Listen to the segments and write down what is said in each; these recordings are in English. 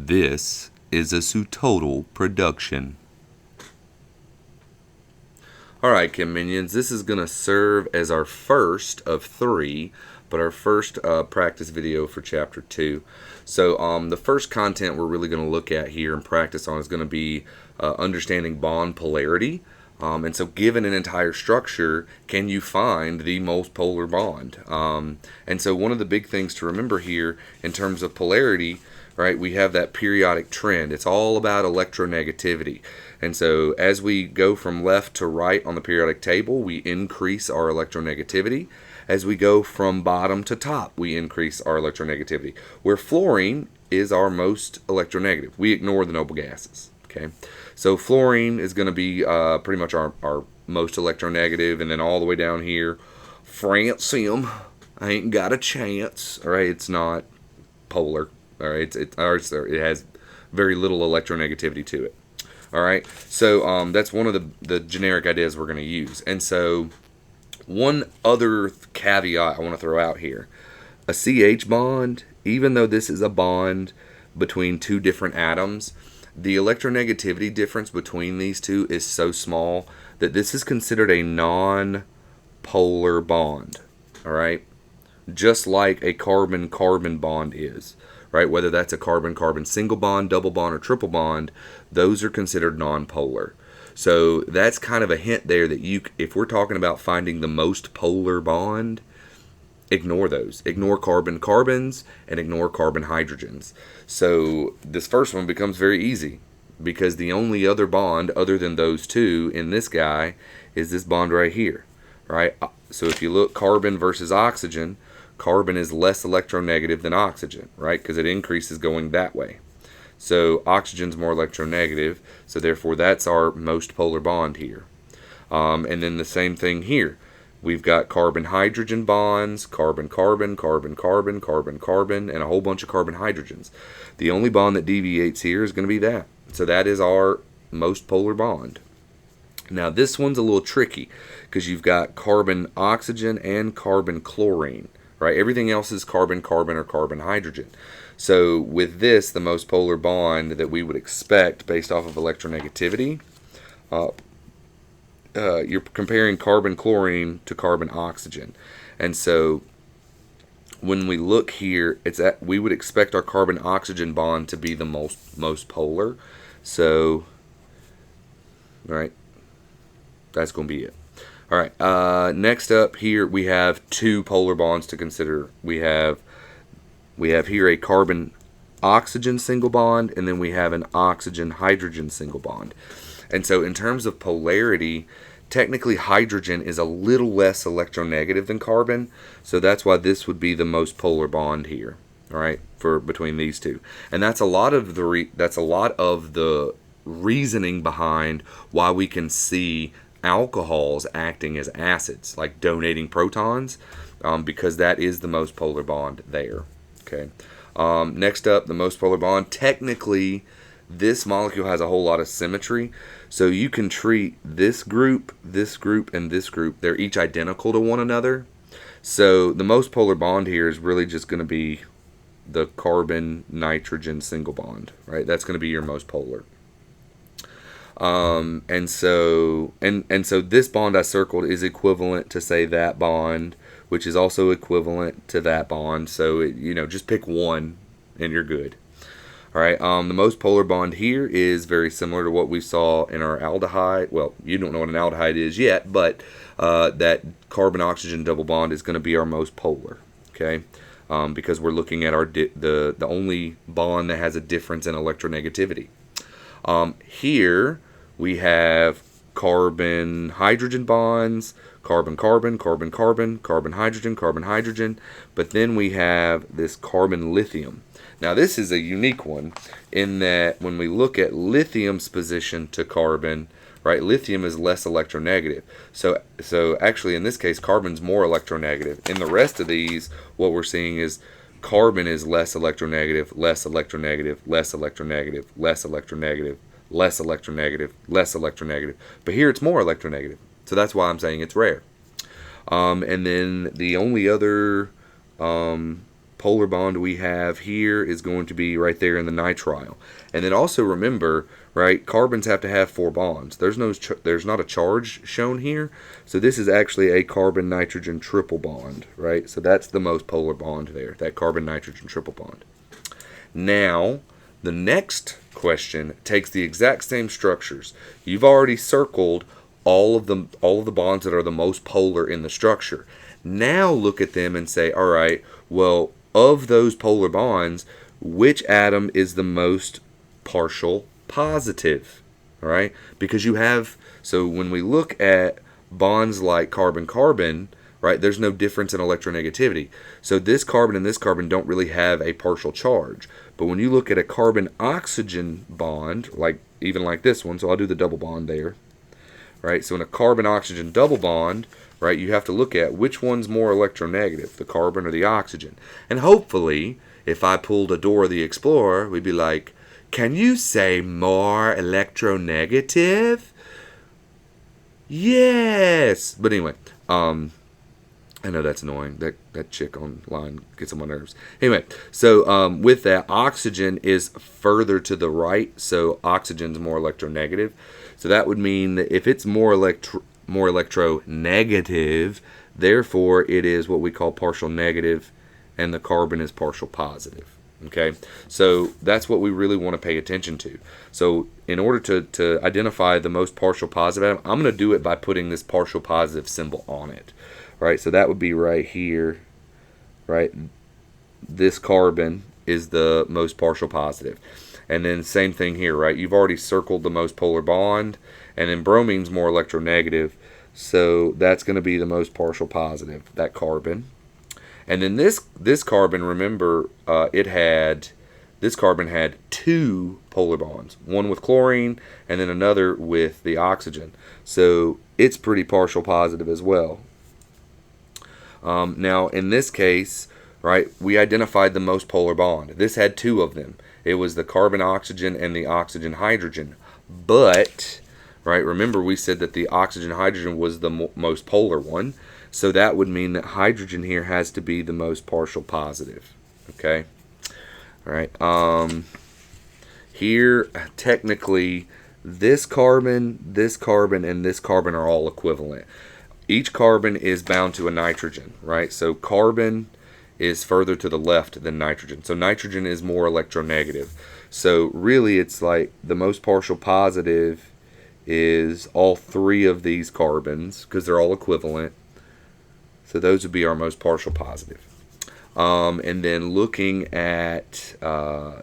This is a Sutotal production. Alright, Chem Minions, this is going to serve as our first of three, but our first practice video for Chapter 2. So the first content we're really going to look at here and practice on is going to be understanding bond polarity. And so given an entire structure, can you find the most polar bond? And so one of the big things to remember here in terms of polarity, right, we have that periodic trend. It's all about electronegativity. And so as we go from left to right on the periodic table, we increase our electronegativity. As we go from bottom to top, we increase our electronegativity. Where fluorine is our most electronegative. We ignore the noble gases. Okay, so fluorine is going to be pretty much our most electronegative, and then all the way down here, francium, I ain't got a chance. All right, it's not polar. All right, it has very little electronegativity to it. All right, so that's one of the generic ideas we're going to use. And so one other caveat I want to throw out here: a CH bond, even though this is a bond between two different atoms, the electronegativity difference between these two is so small that this is considered a non-polar bond. All right, just like a carbon-carbon bond is. Right, whether that's a carbon-carbon single bond, double bond, or triple bond, those are considered non-polar. So that's kind of a hint there that if we're talking about finding the most polar bond, ignore those. Ignore carbon-carbons and ignore carbon-hydrogens. So this first one becomes very easy because the only other bond other than those two in this guy is this bond right here. Right? So if you look carbon versus oxygen, carbon is less electronegative than oxygen, right? Because it increases going that way. So oxygen's more electronegative, so therefore that's our most polar bond here. And then the same thing here. We've got carbon-hydrogen bonds, carbon-carbon, carbon-carbon, carbon-carbon, and a whole bunch of carbon-hydrogens. The only bond that deviates here is going to be that. So that is our most polar bond. Now this one's a little tricky because you've got carbon-oxygen and carbon-chlorine. Right? Everything else is carbon-carbon or carbon-hydrogen. So with this, the most polar bond that we would expect based off of electronegativity, you're comparing carbon-chlorine to carbon-oxygen. And so when we look here, we would expect our carbon-oxygen bond to be the most polar. So, right, that's going to be it. All right. Next up here we have two polar bonds to consider. We have here a carbon-oxygen single bond, and then we have an oxygen-hydrogen single bond. And so in terms of polarity, technically hydrogen is a little less electronegative than carbon, so that's why this would be the most polar bond here. All right, for between these two, and that's a lot of the reasoning behind why we can see alcohols acting as acids, like donating protons, because that is the most polar bond there. Okay. Next up, the most polar bond. Technically, this molecule has a whole lot of symmetry, so you can treat this group, and this group. They're each identical to one another. So the most polar bond here is really just going to be the carbon-nitrogen single bond. Right. That's going to be your most polar. And so this bond I circled is equivalent to, say, that bond, which is also equivalent to that bond. So just pick one and you're good. All right. The most polar bond here is very similar to what we saw in our aldehyde. Well, you don't know what an aldehyde is yet, but that carbon-oxygen double bond is going to be our most polar. Okay. Because we're looking at the only bond that has a difference in electronegativity. Here we have carbon-hydrogen bonds, carbon-carbon, carbon-carbon, carbon-hydrogen, carbon-hydrogen, but then we have this carbon-lithium. Now this is a unique one in that when we look at lithium's position to carbon, right, lithium is less electronegative. So actually in this case, carbon's more electronegative. In the rest of these, what we're seeing is carbon is less electronegative, less electronegative, less electronegative, less electronegative, less electronegative, less electronegative. But here it's more electronegative. So that's why I'm saying it's rare. And then the only other polar bond we have here is going to be right there in the nitrile. And then also remember, right, carbons have to have 4 bonds. There's not a charge shown here, so this is actually a carbon-nitrogen triple bond, right? So that's the most polar bond there, that carbon-nitrogen triple bond. Now, the next question takes the exact same structures. You've already circled all of the bonds that are the most polar in the structure. Now look at them and say, all right, well, of those polar bonds, which atom is the most partial positive? All right, because you have, so when we look at bonds like carbon-carbon, right, there's no difference in electronegativity. So this carbon and this carbon don't really have a partial charge. But when you look at a carbon-oxygen bond, even like this one, so I'll do the double bond there, right? So in a carbon-oxygen double bond, right, you have to look at which one's more electronegative, the carbon or the oxygen. And hopefully, if I pulled a Dora the Explorer, we'd be like, can you say more electronegative? Yes! But anyway, I know that's annoying. That chick online gets on my nerves. Anyway, so with that, oxygen is further to the right, so oxygen's more electronegative. So that would mean that if it's more electronegative, therefore it is what we call partial negative, and the carbon is partial positive. Okay, so that's what we really want to pay attention to. So in order to identify the most partial positive atom, I'm going to do it by putting this partial positive symbol on it. Right, so that would be right here, right? This carbon is the most partial positive. And then same thing here, right? You've already circled the most polar bond, and then bromine's more electronegative, so that's going to be the most partial positive, that carbon. And then this carbon, remember, this carbon had 2 polar bonds, one with chlorine and then another with the oxygen. So it's pretty partial positive as well. Now, in this case, right, we identified the most polar bond. This had 2 of them. It was the carbon-oxygen and the oxygen-hydrogen. But, right, remember we said that the oxygen-hydrogen was the most polar one. So that would mean that hydrogen here has to be the most partial positive. Okay? All right. Here, technically, this carbon, and this carbon are all equivalent. Each carbon is bound to a nitrogen, right? So carbon is further to the left than nitrogen. So nitrogen is more electronegative. So really it's like the most partial positive is all 3 of these carbons because they're all equivalent. So those would be our most partial positive. And then looking at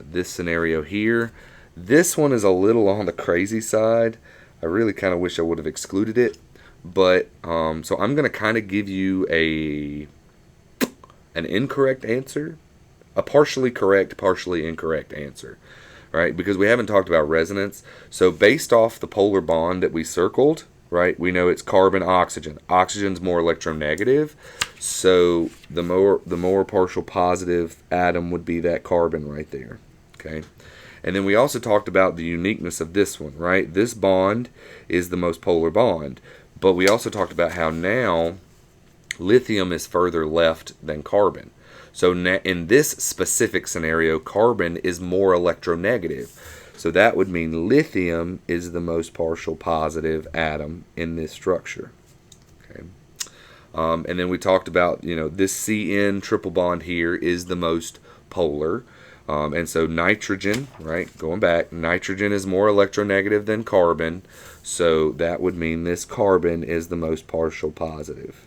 this scenario here, this one is a little on the crazy side. I really kind of wish I would have excluded it. But, so I'm going to kind of give you an incorrect answer, a partially correct, partially incorrect answer, right? Because we haven't talked about resonance. So based off the polar bond that we circled, right, we know it's carbon-oxygen. Oxygen's more electronegative, so the more partial positive atom would be that carbon right there, okay? And then we also talked about the uniqueness of this one, right? This bond is the most polar bond. But we also talked about how now lithium is further left than carbon. So in this specific scenario, carbon is more electronegative. So that would mean lithium is the most partial positive atom in this structure. Okay. And then we talked about, this CN triple bond here is the most polar. And so nitrogen, right, going back, nitrogen is more electronegative than carbon. So that would mean this carbon is the most partial positive.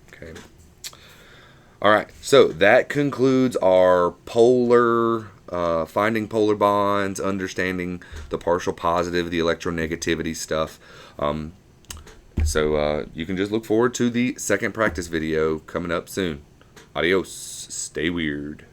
Okay. All right, so that concludes our finding polar bonds, understanding the partial positive, the electronegativity stuff. So you can just look forward to the second practice video coming up soon. Adios. Stay weird.